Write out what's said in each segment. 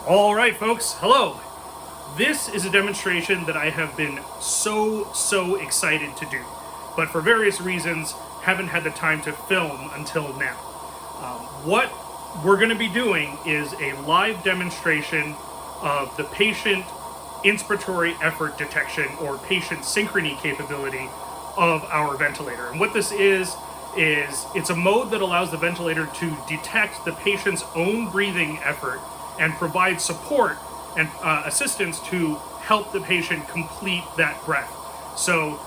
All right, folks, hello. This is a demonstration that I have been so excited to do, but for various reasons haven't had the time to film until now. What we're going to be doing is a live demonstration of the patient inspiratory effort detection or patient synchrony capability of our ventilator. And what this is it's a mode that allows the ventilator to detect the patient's own breathing effort and provide support and assistance to help the patient complete that breath. So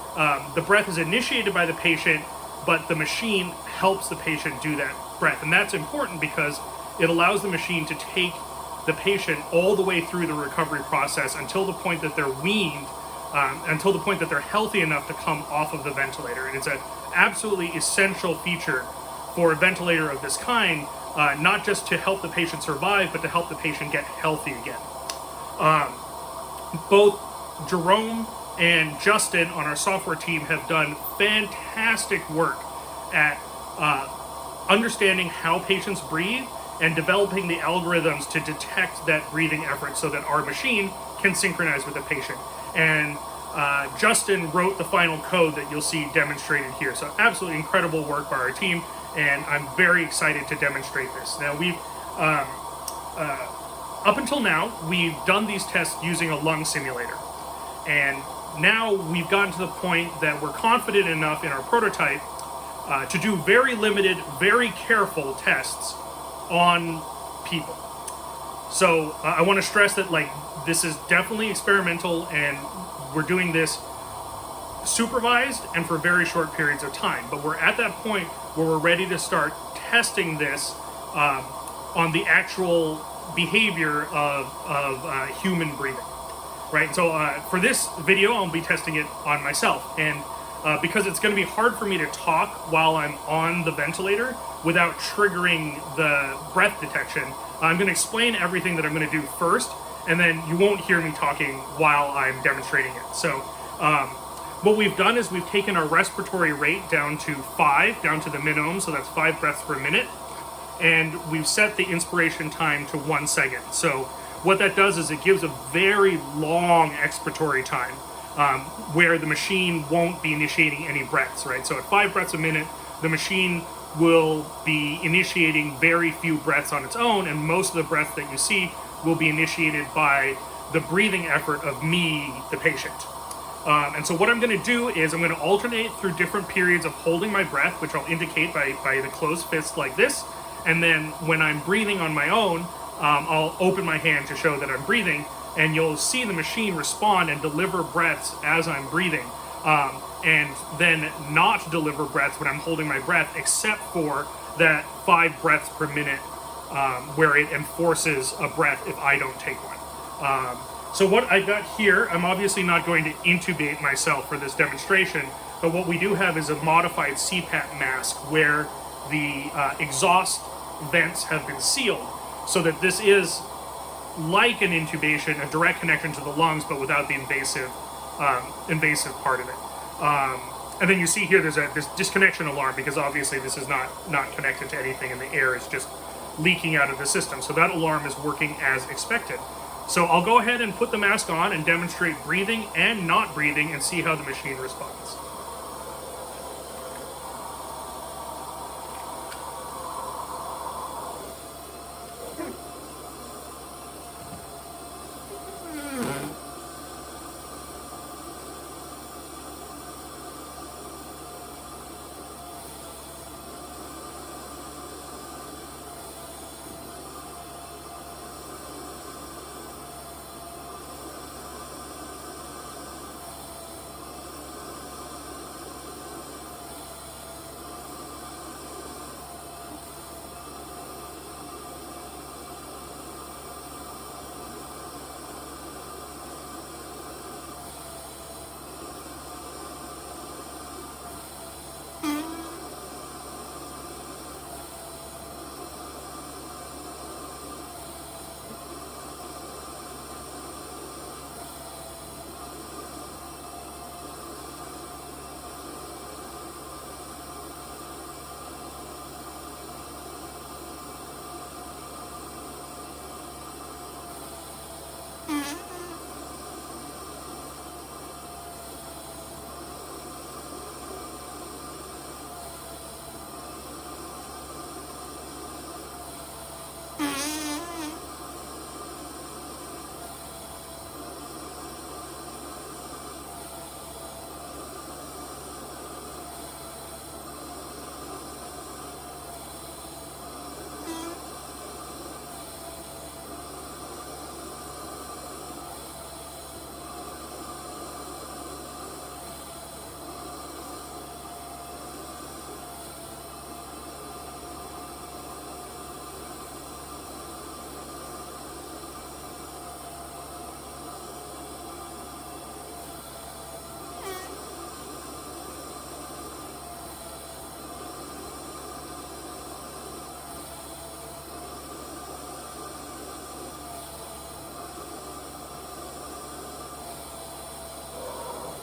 the breath is initiated by the patient, but the machine helps the patient do that breath. And that's important because it allows the machine to take the patient all the way through the recovery process until the point that they're weaned, until the point that they're healthy enough to come off of the ventilator. And it's an absolutely essential feature for a ventilator of this kind, not just to help the patient survive, but to help the patient get healthy again. Both Jerome and Justin on our software team have done fantastic work at understanding how patients breathe and developing the algorithms to detect that breathing effort so that our machine can synchronize with the patient. And Justin wrote the final code that you'll see demonstrated here. So absolutely incredible work by our team, and I'm very excited to demonstrate this. Now we've, up until now, we've done these tests using a lung simulator. And now we've gotten to the point that we're confident enough in our prototype to do very limited, very careful tests on people. So I want to stress that this is definitely experimental, and we're doing this supervised and for very short periods of time. But we're at that point where we're ready to start testing this on the actual behavior of human breathing, right? So for this video, I'll be testing it on myself, and because it's going to be hard for me to talk while I'm on the ventilator without triggering the breath detection, I'm going to explain everything that I'm going to do first, and then you won't hear me talking while I'm demonstrating it. So what we've done is we've taken our respiratory rate down to 5, down to the minimum, so that's 5 breaths per minute, and we've set the inspiration time to 1 second. So what that does is it gives a very long expiratory time where the machine won't be initiating any breaths, right? So at 5 breaths a minute, the machine will be initiating very few breaths on its own, and most of the breaths that you see will be initiated by the breathing effort of me, the patient. And so what I'm going to do is I'm going to alternate through different periods of holding my breath, which I'll indicate by the closed fist like this. And then when I'm breathing on my own, I'll open my hand to show that I'm breathing, and you'll see the machine respond and deliver breaths as I'm breathing. And then not deliver breaths when I'm holding my breath, except for that 5 breaths per minute where it enforces a breath if I don't take one. So what I've got here, I'm obviously not going to intubate myself for this demonstration, but what we do have is a modified CPAP mask where the exhaust vents have been sealed, so that this is like an intubation, a direct connection to the lungs, but without the invasive part of it. And then you see here there's this disconnection alarm, because obviously this is not connected to anything, and the air is just leaking out of the system. So that alarm is working as expected. So I'll go ahead and put the mask on and demonstrate breathing and not breathing and see how the machine responds.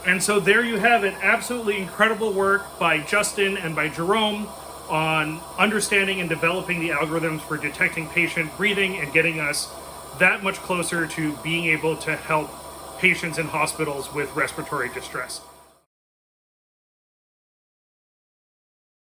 And so there you have it. Absolutely incredible work by Justin and by Jerome on understanding and developing the algorithms for detecting patient breathing and getting us that much closer to being able to help patients in hospitals with respiratory distress.